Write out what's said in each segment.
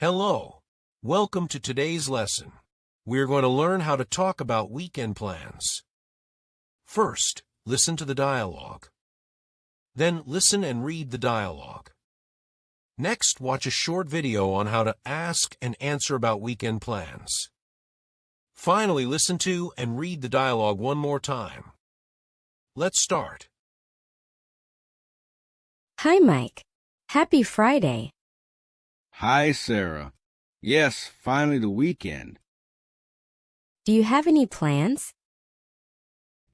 Hello. Welcome to today's lesson. We're going to learn how to talk about weekend plans. First, listen to the dialogue. Then listen and read the dialogue. Next, watch a short video on how to ask and answer about weekend plans. Finally, listen to and read the dialogue one more time. Let's start. Hi, Mike. Happy Friday. Hi, Sarah. Yes, finally the weekend. Do you have any plans?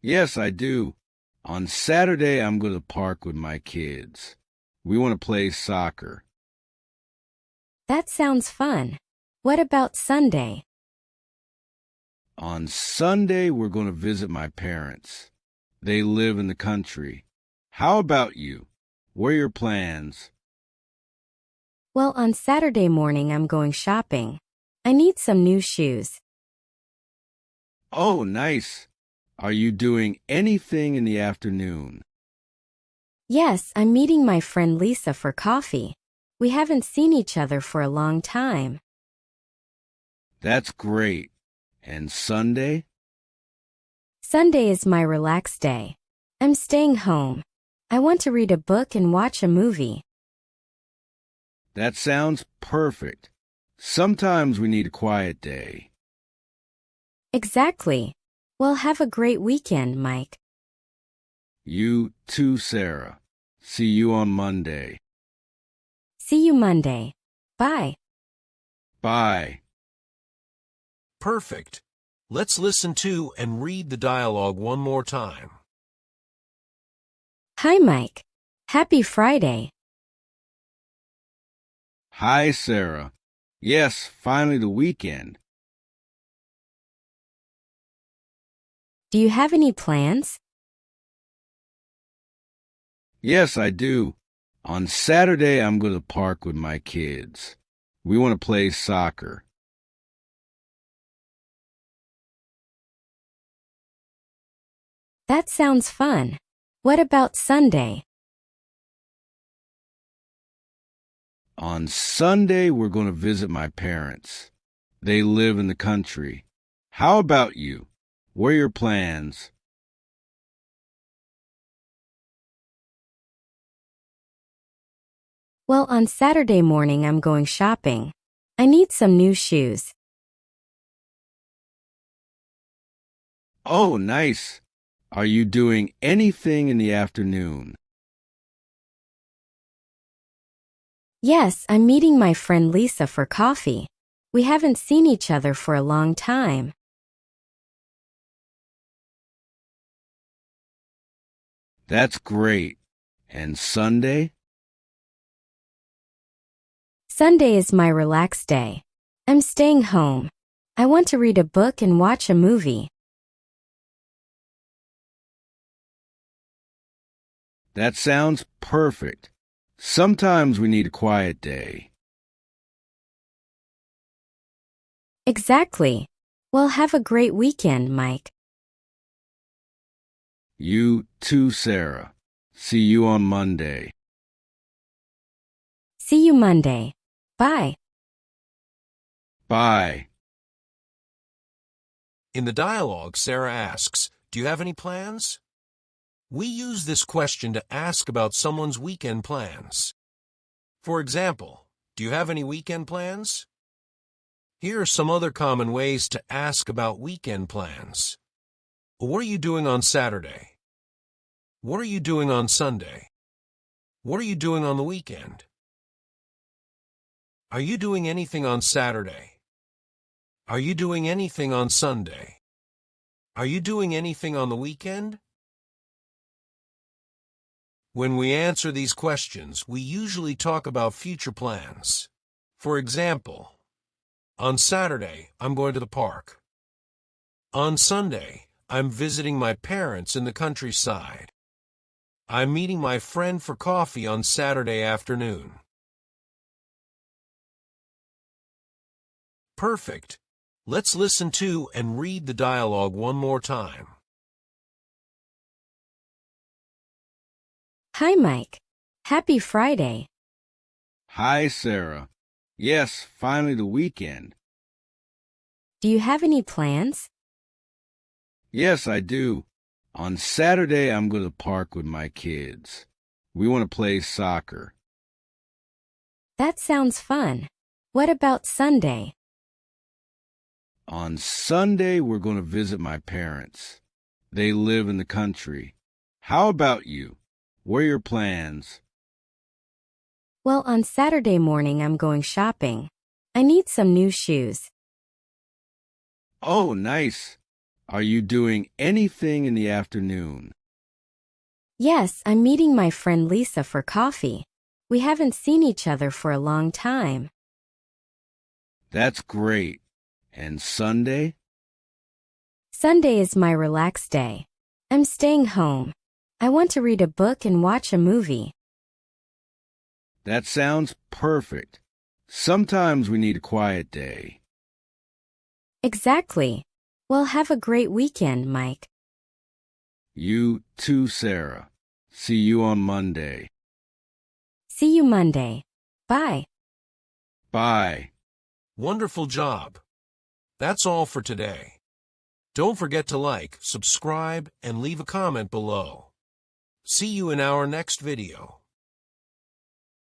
Yes, I do. On Saturday, I'm going to the park with my kids. We want to play soccer. That sounds fun. What about Sunday? On Sunday, we're going to visit my parents. They live in the country. How about you? What are your plans? Well, on Saturday morning, I'm going shopping. I need some new shoes. Oh, nice. Are you doing anything in the afternoon? Yes, I'm meeting my friend Lisa for coffee. We haven't seen each other for a long time. That's great. And Sunday? Sunday is my relaxed day. I'm staying home. I want to read a book and watch a movie. That sounds perfect. Sometimes we need a quiet day. Exactly. Well, have a great weekend, Mike. You too, Sarah. See you on Monday. See you Monday. Bye. Bye. Perfect. Let's listen to and read the dialogue one more time. Hi, Mike. Happy Friday. Hi, Sarah. Yes, finally the weekend. Do you have any plans? Yes, I do. On Saturday, I'm going to the park with my kids. We want to play soccer. That sounds fun. What about Sunday? On Sunday, we're going to visit my parents. They live in the country. How about you? What are your plans? Well, on Saturday morning, I'm going shopping. I need some new shoes. Oh, nice. Are you doing anything in the afternoon? Yes, I'm meeting my friend Lisa for coffee. We haven't seen each other for a long time. That's great. And Sunday? Sunday is my relaxed day. I'm staying home. I want to read a book and watch a movie. That sounds perfect. Sometimes we need a quiet day. Exactly. Well, have a great weekend, Mike. You too, Sarah. See you on Monday. See you Monday. Bye. Bye. In the dialogue, Sarah asks, "Do you have any plans?" We use this question to ask about someone's weekend plans. For example, "Do you have any weekend plans?" Here are some other common ways to ask about weekend plans. What are you doing on Saturday? What are you doing on Sunday? What are you doing on the weekend? Are you doing anything on Saturday? Are you doing anything on Sunday? Are you doing anything on the weekend? When we answer these questions, we usually talk about future plans. For example, on Saturday, I'm going to the park. On Sunday, I'm visiting my parents in the countryside. I'm meeting my friend for coffee on Saturday afternoon. Perfect. Let's listen to and read the dialogue one more time. Hi, Mike. Happy Friday. Hi, Sarah. Yes, finally the weekend. Do you have any plans? Yes, I do. On Saturday, I'm going to park with my kids. We want to play soccer. That sounds fun. What about Sunday? On Sunday, we're going to visit my parents. They live in the country. How about you? What are your plans? Well, on Saturday morning I'm going shopping. I need some new shoes. Oh, nice. Are you doing anything in the afternoon? Yes, I'm meeting my friend Lisa for coffee. We haven't seen each other for a long time. That's great. And Sunday? Sunday is my relaxed day. I'm staying home. I want to read a book and watch a movie. That sounds perfect. Sometimes we need a quiet day. Exactly. Well, have a great weekend, Mike. You too, Sarah. See you on Monday. See you Monday. Bye. Bye. Wonderful job. That's all for today. Don't forget to like, subscribe, and leave a comment below. See you in our next video.